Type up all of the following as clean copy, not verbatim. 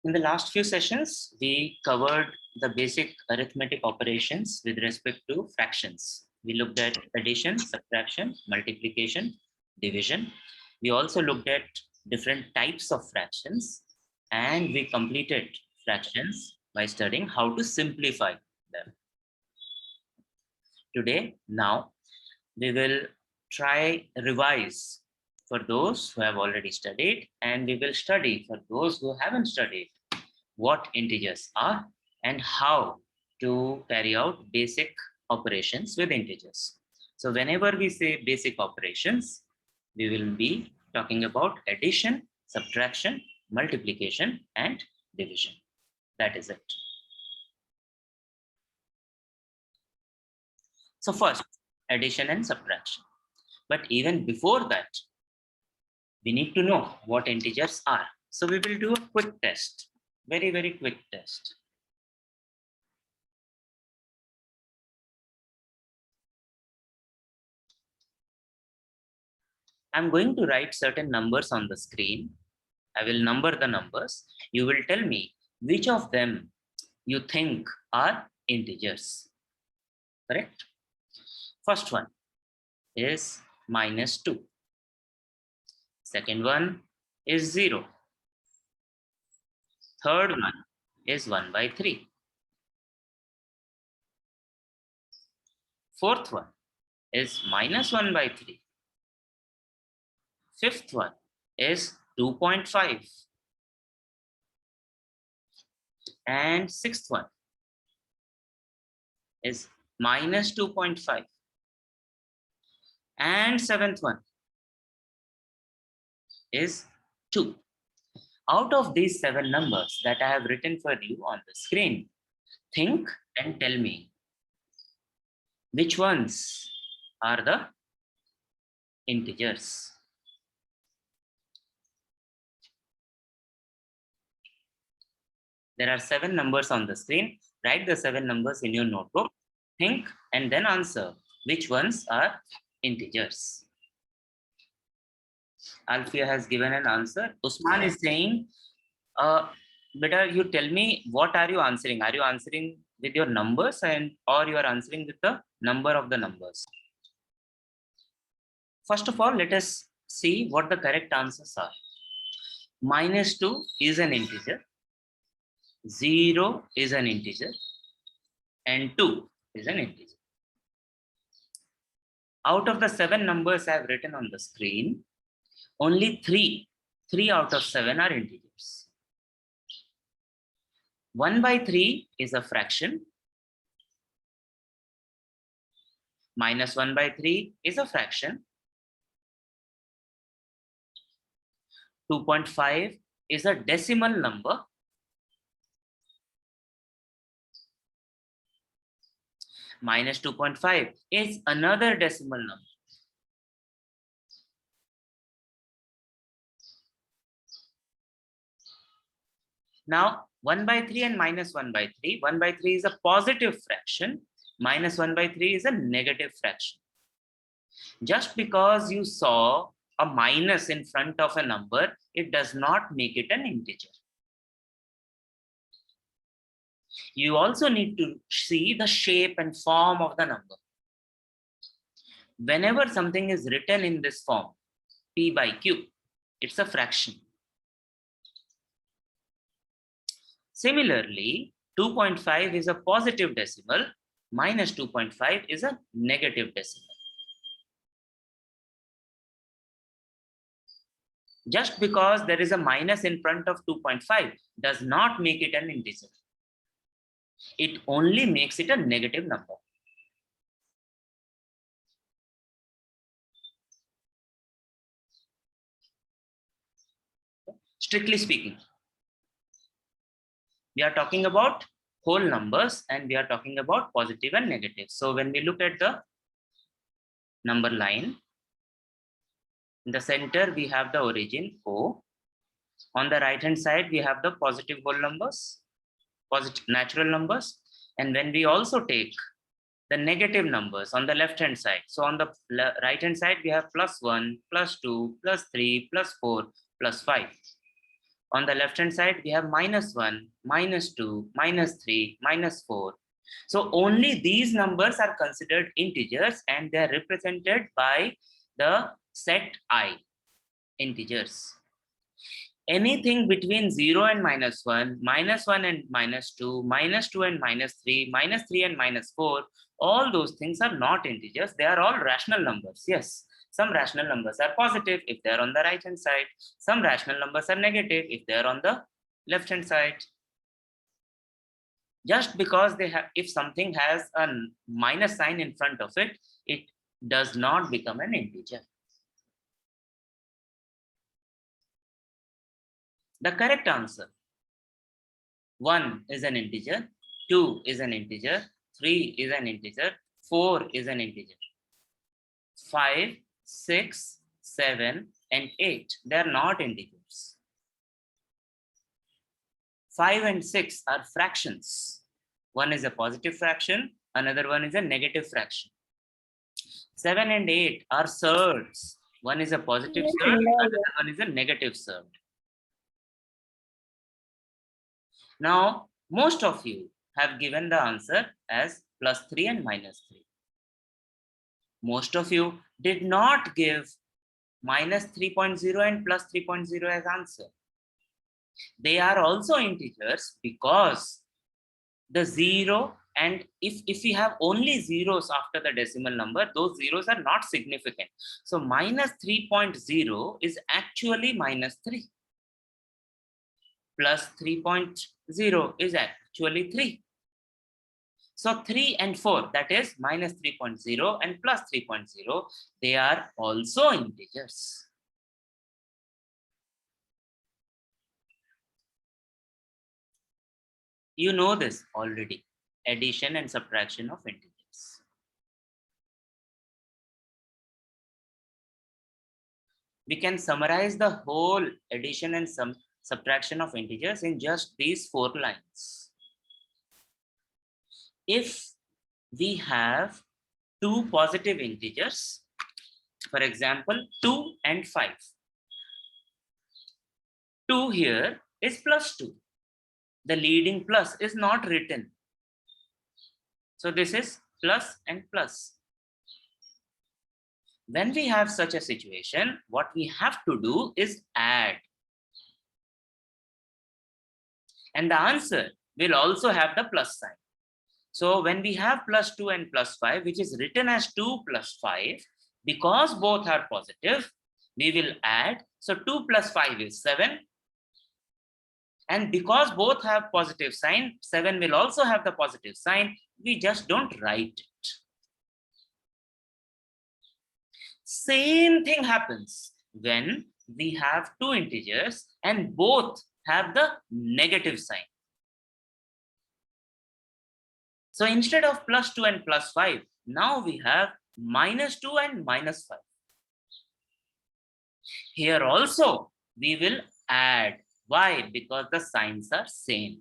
In the last few sessions, we covered the basic arithmetic operations with respect to fractions. We looked at addition, subtraction, multiplication, division. We also looked at different types of fractions, and we completed fractions by studying how to simplify them. Today, now, we will try revise for those who have already studied, and we will study for those who haven't studied what integers are and how to carry out basic operations with integers. So whenever we say basic operations, we will be talking about addition, subtraction, multiplication, and division. That is it. So first, addition and subtraction. But even before that, we need to know what integers are. So we will do a quick test, very, very quick test. I'm going to write certain numbers on the screen. I will number the numbers. You will tell me which of them you think are integers. Correct? First one is -2. Second one is 0. Third one is 1/3. Fourth one is -1/3. Fifth one is 2.5. And sixth one is -2.5. And seventh one is 2. Out of these 7 numbers that I have written for you on the screen, think and tell me which ones are the integers. There are 7 numbers on the screen. Write the 7 numbers in your notebook. Think and then answer which ones are integers. Alfia has given an answer. Usman is saying, better you tell me what are you answering? Are you answering with your numbers or you are answering with the number of the numbers? First of all, let us see what the correct answers are. -2 is an integer. 0 is an integer. And 2 is an integer. Out of the 7 numbers I have written on the screen, only 3 out of 7 are integers. 1/3 is a fraction. -1/3 is a fraction. 2.5 is a decimal number. -2.5 is another decimal number. Now, 1/3 and -1/3. 1/3 is a positive fraction. -1/3 is a negative fraction. Just because you saw a minus in front of a number, it does not make it an integer. You also need to see the shape and form of the number. Whenever something is written in this form, p/q, it's a fraction. Similarly, 2.5 is a positive decimal, -2.5 is a negative decimal. Just because there is a minus in front of 2.5 does not make it an integer. It only makes it a negative number. Strictly speaking, we are talking about whole numbers and we are talking about positive and negative. So when we look at the number line, in the center we have the origin O. On the right hand side we have the positive whole numbers, positive natural numbers, and when we also take the negative numbers on the left hand side, so on the right hand side we have +1, +2, +3, +4, +5. On the left hand side, we have -1, -2, -3, -4. So only these numbers are considered integers and they are represented by the set I, integers. Anything between 0 and -1, -1 and -2, -2 and -3, -3 and -4, all those things are not integers. They are all rational numbers. Yes, some rational numbers are positive if they are on the right hand side. Some rational numbers are negative if they are on the left hand side. Just because they have, if something has a minus sign in front of it, it does not become an integer. The correct answer: 1 is an integer, 2 is an integer, 3 is an integer, 4 is an integer. 5, 6, 7, and 8, they are not integers. 5 and 6 are fractions. One is a positive fraction, another one is a negative fraction. 7 and 8 are surds. One is a positive surd, another one is a negative surd. Now, most of you have given the answer as +3 and -3. Most of you did not give -3.0 and +3.0 as answer. They are also integers because the 0 and if we have only zeros after the decimal number, those zeros are not significant. So -3.0 is actually -3. +3.0 is actually 3. So 3 and 4, that is -3.0 and +3.0, they are also integers. You know this already, addition and subtraction of integers. We can summarize the whole addition and subtraction of integers in just these 4 lines. If we have 2 positive integers, for example, 2 and 5. 2 here is +2. The leading plus is not written. So this is plus and plus. When we have such a situation, what we have to do is add. And the answer will also have the plus sign. So when we have +2 and +5, which is written as 2 + 5, because both are positive, we will add. So 2 + 5 is 7. And because both have positive sign, 7 will also have the positive sign. We just don't write it. Same thing happens when we have 2 integers and both have the negative sign. So instead of +2 and +5, now we have -2 and -5. Here also we will add. Why? Because the signs are same.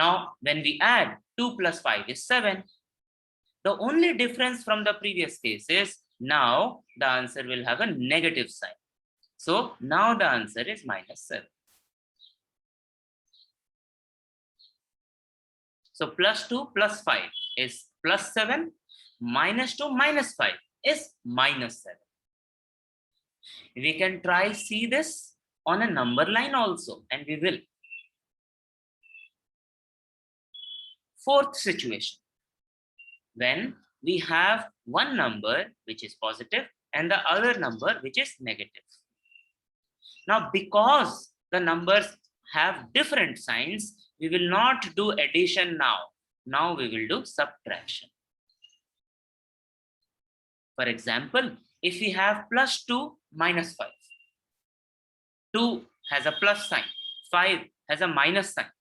Now, when we add, 2 + 5 is 7. The only difference from the previous case is now the answer will have a negative sign. So now the answer is -7. So +2 + 5 is +7, -2 -5 is -7. We can try see this on a number line also, and we will. Fourth situation, when we have one number which is positive and the other number which is negative. Now, because the numbers have different signs, we will not do addition now. Now we will do subtraction. For example, if we have +2 -5, 2 has a plus sign, 5 has a minus sign.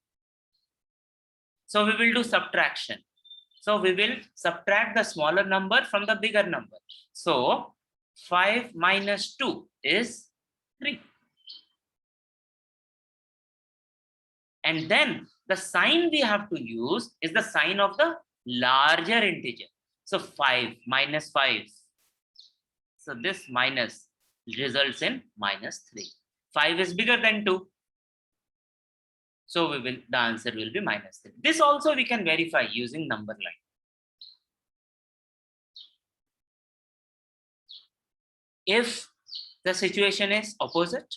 So we will do subtraction. So we will subtract the smaller number from the bigger number. So 5 - 2 is 3. And then the sign we have to use is the sign of the larger integer. So 5 - 5. So this minus results in -3. 5 is bigger than 2. So the answer will be -3. This also we can verify using number line. If the situation is opposite,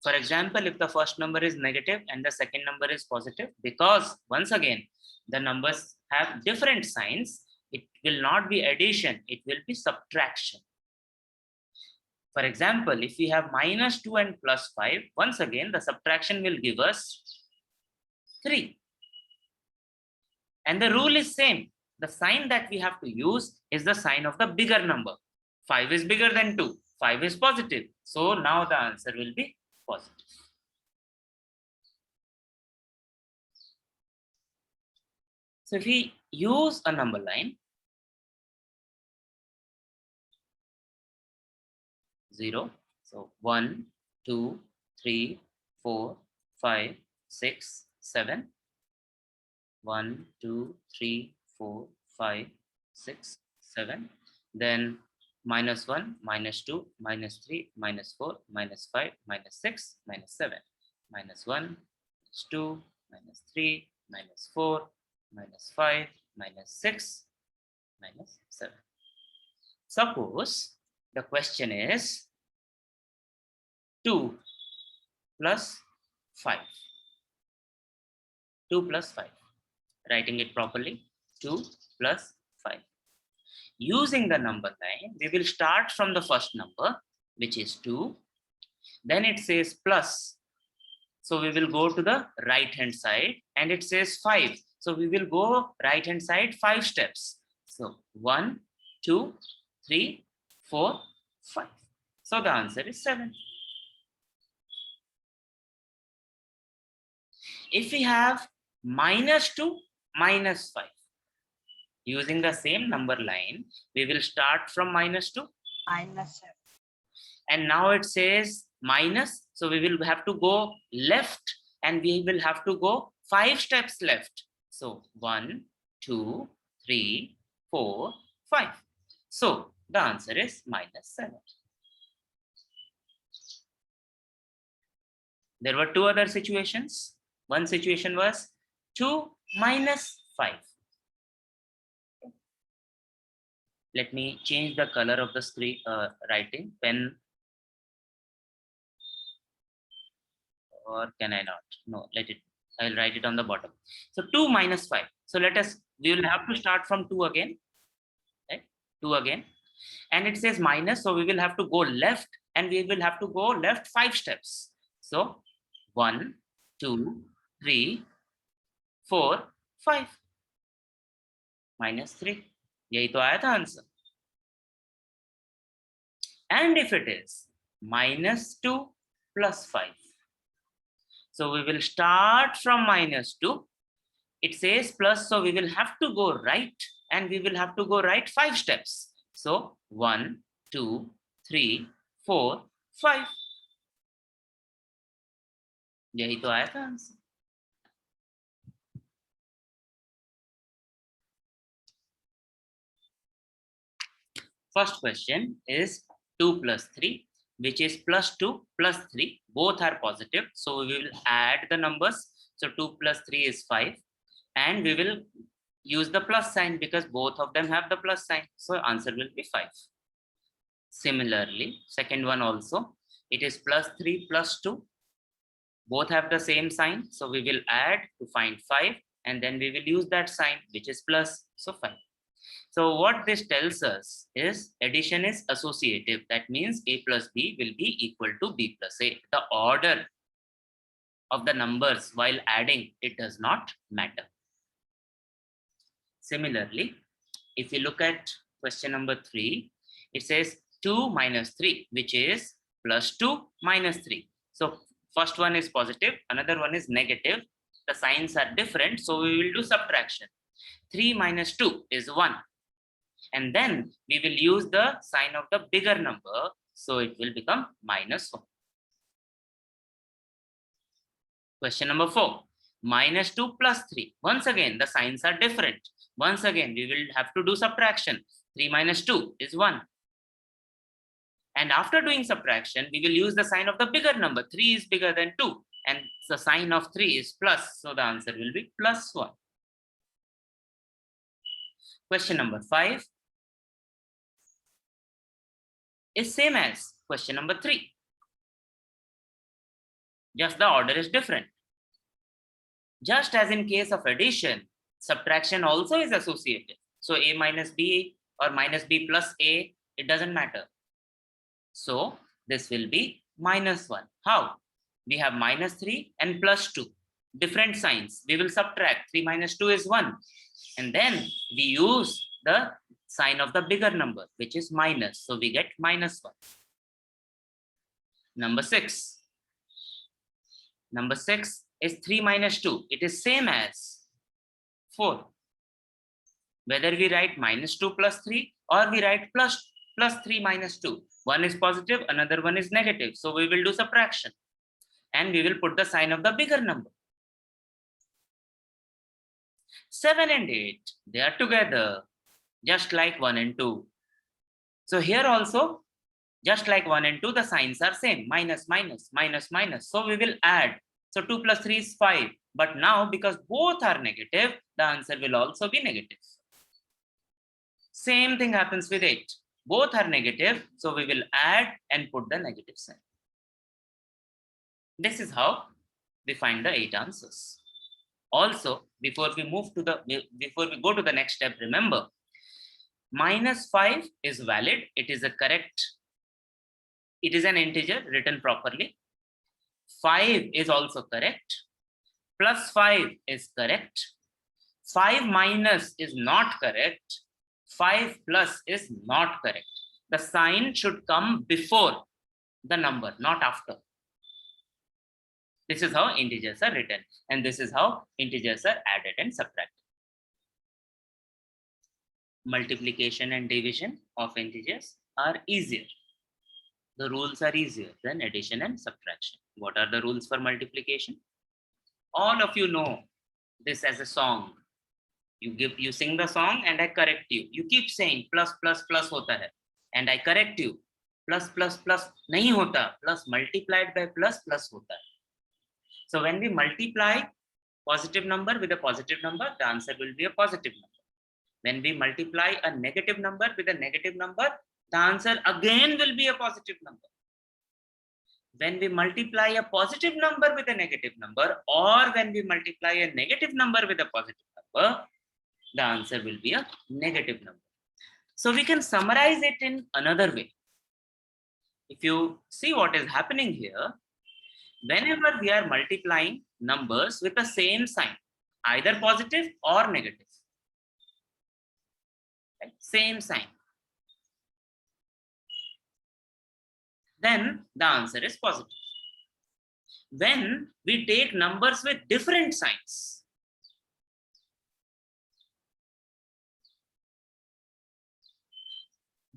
for example, if the first number is negative and the second number is positive, because once again, the numbers have different signs, it will not be addition, it will be subtraction. For example, if we have -2 and +5, once again, the subtraction will give us 3. And the rule is same. The sign that we have to use is the sign of the bigger number. 5 is bigger than 2. 5 is positive. So now the answer will be positive. So if we use a number line, 0, so 1, 2, 3, 4, 5, 6, 7. 1, 2, 3, 4, 5, 6, 7. Then -1, -2, -3, -4, -5, -6, -7. -1, -2, -3, -4, -5, -6, -7. Suppose the question is 2 plus 5. 2 plus 5. Writing it properly, 2 plus 5. Using the number line, we will start from the first number, which is 2. Then it says plus. So we will go to the right hand side and it says 5. So we will go right hand side 5 steps. So 1, 2, 3, 4, 5. So the answer is 7. If we have -2, -5, using the same number line, we will start from -2. -7. And now it says minus, so we will have to go left and we will have to go 5 steps left. So 1, 2, 3, 4, 5. So the answer is -7. There were 2 other situations. One situation was 2 minus 5. Let me change the color of the screen writing pen. Or can I not? No, let it. I'll write it on the bottom. So 2 minus 5. So we will have to start from 2 again. Right? 2 again. And it says minus, so we will have to go left and we will have to go left 5 steps. So 1, 2, 3, 4, 5. -3. यही तो आया था answer. And if it is -2 plus 5. So we will start from -2. It says plus, so we will have to go right and we will have to go right 5 steps. So 1, 2, 3, 4, 5. यही तो आया था answer. First question is 2 plus 3, which is +2 plus 3. Both are positive. So we will add the numbers. So 2 plus 3 is 5. And we will use the plus sign because both of them have the plus sign. So answer will be 5. Similarly, second one also, it is +3 plus 2. Both have the same sign. So we will add to find 5. And then we will use that sign, which is plus. So 5. So what this tells us is addition is associative. That means A plus B will be equal to B plus A. The order of the numbers while adding, it does not matter. Similarly, if you look at question number 3, it says 2 minus 3, which is +2 minus 3. So first one is positive, another one is negative. The signs are different, so we will do subtraction. 3 minus 2 is 1. And then we will use the sign of the bigger number, so it will become -1. Question number 4, -2 plus 3. Once again, the signs are different. Once again, we will have to do subtraction. 3 minus 2 is 1. And after doing subtraction, we will use the sign of the bigger number. 3 is bigger than 2. And the sign of 3 is plus. So the answer will be +1. Question number 5 is same as question number 3. Just the order is different. Just as in case of addition, subtraction also is associated. So a minus b or minus b plus a, it doesn't matter. So this will be -1. How? We have -3 and +2. Different signs. We will subtract. 3 minus 2 is 1. And then we use the sign of the bigger number, which is minus. So we get -1. Number 6. Number 6 is 3 minus 2. It is same as 4. Whether we write -2 plus 3 or we write plus 3 minus 2. One is positive, another one is negative. So we will do subtraction. And we will put the sign of the bigger number. 7 and 8, they are together, just like 1 and 2. So here also, just like 1 and 2, the signs are same, minus, minus, minus, minus. So we will add. So 2 plus 3 is 5. But now, because both are negative, the answer will also be negative. Same thing happens with 8. Both are negative, so we will add and put the negative sign. This is how we find the 8 answers. Also, before we go to the next step, remember, -5 is valid. It is an integer written properly. 5 is also correct. +5 is correct. 5 minus is not correct. 5 plus is not correct. The sign should come before the number, not after. This is how integers are written, and this is how integers are added and subtracted. Multiplication and division of integers are easier. The rules are easier than addition and subtraction. What are the rules for multiplication? All of you know this as a song. You sing the song and I correct you. You keep saying plus plus plus hota hai, and I correct you. Plus plus plus nahi hota. Plus multiplied by plus plus hota hai. So when we multiply positive number with a positive number, the answer will be a positive number. When we multiply a negative number with a negative number, the answer again will be a positive number. When we multiply a positive number with a negative number, or when we multiply a negative number with a positive number, the answer will be a negative number. So we can summarize it in another way. If you see what is happening here, whenever we are multiplying numbers with the same sign, either positive or negative, right? Same sign, then the answer is positive. When we take numbers with different signs,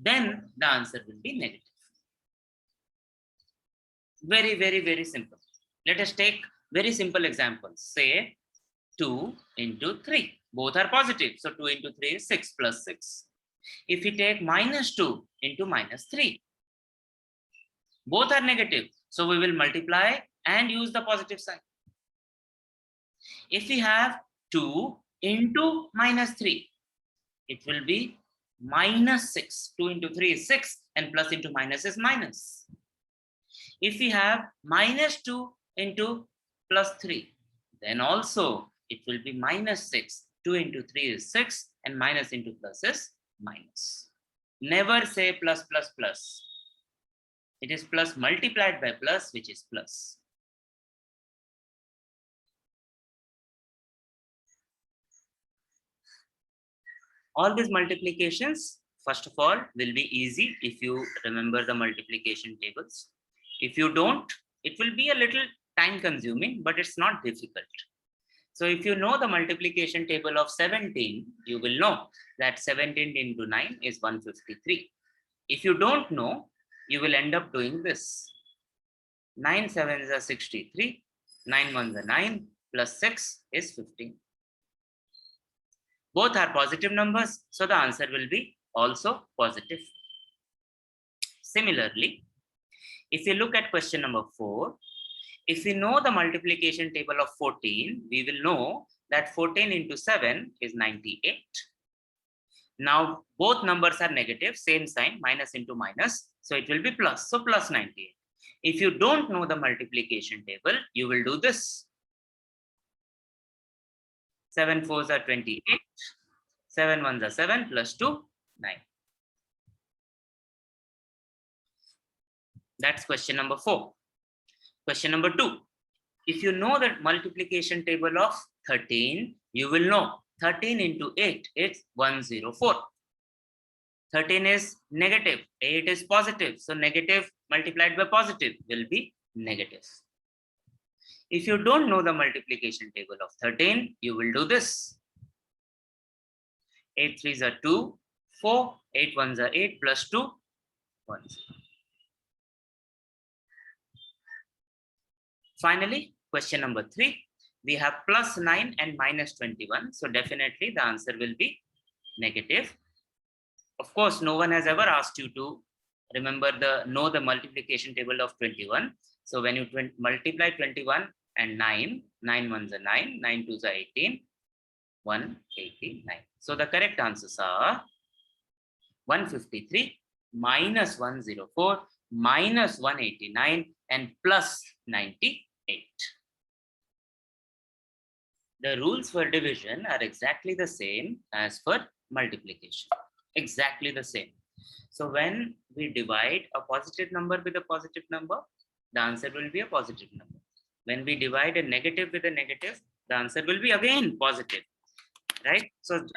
then the answer will be negative. Very, very, very simple. Let us take very simple examples. Say 2 into 3. Both are positive. So 2 into 3 is 6 plus 6. If we take -2 into -3, both are negative. So we will multiply and use the positive sign. If we have 2 into -3, it will be -6. 2 into 3 is 6, and plus into minus is minus. If we have -2 into +3, then also it will be -6. 2 into 3 is 6, and minus into plus is minus. Never say plus plus plus. It is plus multiplied by plus, which is plus. All these multiplications, first of all, will be easy if you remember the multiplication tables. If you don't, it will be a little time consuming, but it's not difficult. So if you know the multiplication table of 17, you will know that 17 into 9 is 153. If you don't know, you will end up doing this. 9 sevens are 63, 9 ones are 9, plus 6 is 15. Both are positive numbers, so the answer will be also positive. Similarly, if you look at question number 4, if we know the multiplication table of 14, we will know that 14 into 7 is 98. Now, both numbers are negative, same sign, minus into minus. So it will be plus, so plus 98. If you don't know the multiplication table, you will do this. 7 4s are 28, 7 1s are 7, plus 2, 9. That's question number 4. Question number 2. If you know the multiplication table of 13, you will know 13 into 8 is 104. 13 is negative, 8 is positive. So negative multiplied by positive will be negative. If you don't know the multiplication table of 13, you will do this. 8 3s are 2, 4, 8 1s are 8, plus 2, 1. Finally, question number 3. We have plus 9 and minus 21. So definitely the answer will be negative. Of course, no one has ever asked you to know the multiplication table of 21. So when you multiply 21 and 9, 9 1s are 9, 9 2s are 18, 189. So the correct answers are 153 minus 104 minus 189 and plus 98. The rules for division are exactly the same as for multiplication. Exactly the same. So when we divide a positive number with a positive number, the answer will be a positive number. When we divide a negative with a negative, the answer will be again positive, right? So just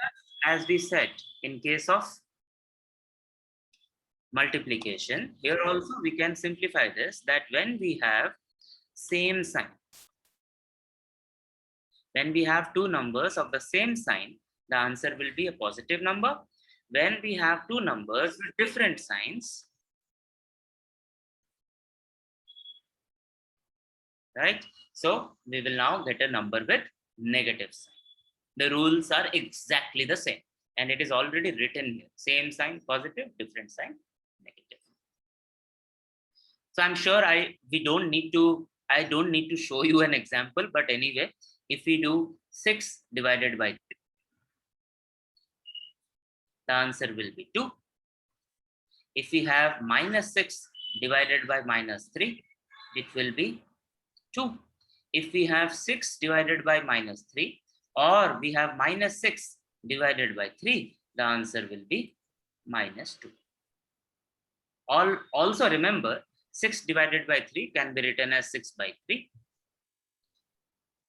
as we said in case of multiplication, here also we can simplify this, that when we have same sign, when we have two numbers of the same sign, the answer will be a positive number. When we have two numbers with different signs, right? So we will now get a number with negative sign. The rules are exactly the same, and it is already written here. Same sign, positive, different sign, negative. So I'm sure I don't need to show you an example, but anyway, if we do 6 divided by 3, the answer will be 2. If we have minus 6 divided by minus 3, it will be 2. If we have 6 divided by minus 3, or we have minus 6 divided by 3, the answer will be minus 2. Also remember, 6 divided by 3 can be written as 6 by 3.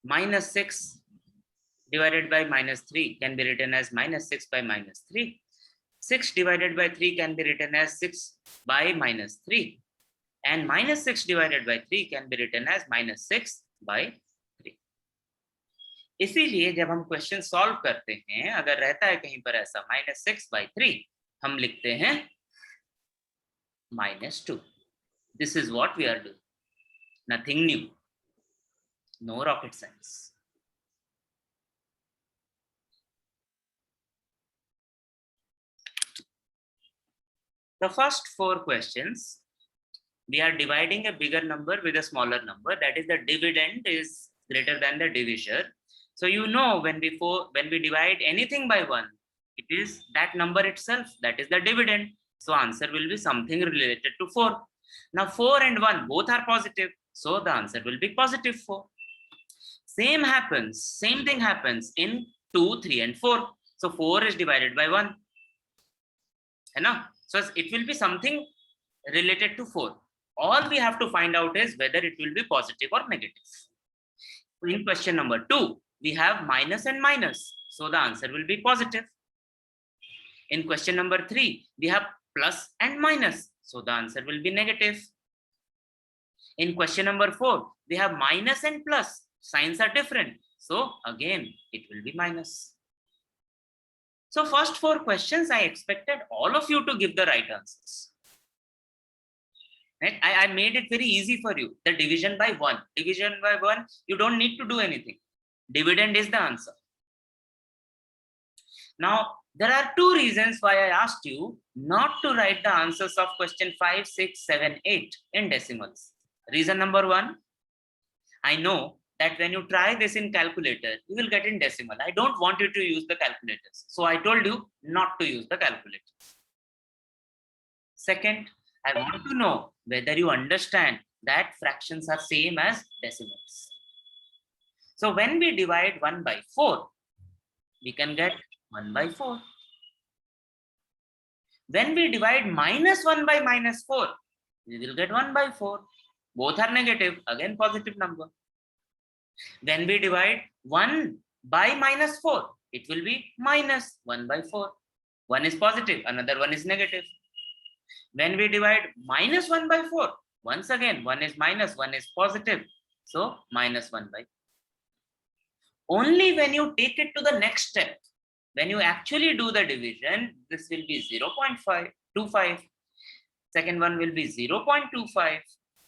Minus 6 divided by minus 3 can be written as minus 6 by minus 3. 6 divided by 3 can be written as 6 by minus 3. And minus 6 divided by 3 can be written as minus 6 by 3. इसीलिए जब हम question solve करते हैं, अगर रहता है कहीं पर ऐसा minus 6 by 3, हम लिखते हैं minus 2. This is what we are doing. Nothing new. No rocket science. The first 4 questions, we are dividing a bigger number with a smaller number. That is, the dividend is greater than the divisor. So you know, when we divide anything by 1, it is that number itself, that is the dividend. So answer will be something related to 4. Now 4 and 1 both are positive, so the answer will be positive 4. Same thing happens in 2, 3 and 4. So 4 is divided by 1. So it will be something related to 4. All we have to find out is whether it will be positive or negative. In question number 2, we have minus and minus, so the answer will be positive. In question number 3, we have plus and minus, so the answer will be negative. In question number 4, we have minus and plus, signs are different, so again it will be minus. So first 4 questions, I expected all of you to give the right answers. Right? I made it very easy for you. The division by 1. Division by 1, you don't need to do anything. Dividend is the answer. Now, There are two reasons why I asked you not to write the answers of question 5, 6, 7, 8 in decimals. Reason number one, I know that when you try this in calculator, you will get in decimal. I don't want you to use the calculators. So I told you not to use the calculator. Second, I want to know whether you understand that fractions are same as decimals. So when we divide 1 by 4, we can get 1 by 4. When we divide minus 1 by minus 4, we will get 1 by 4. Both are negative, again positive number. When we divide 1 by minus 4, it will be minus 1 by 4. One is positive, another one is negative. When we divide minus 1 by 4, once again, one is minus, one is positive. So minus 1 by 4. Only when you take it to the next step, when you actually do the division, this will be 0.25. Second one will be 0.25.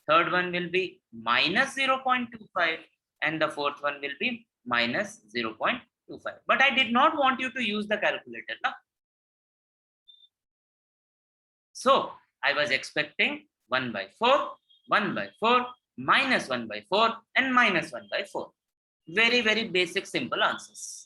Third one will be minus 0.25. And the fourth one will be minus 0.25. But I did not want you to use the calculator. No? So I was expecting 1 by 4, 1 by 4, minus 1 by 4, and minus 1 by 4. Very, very basic, simple answers.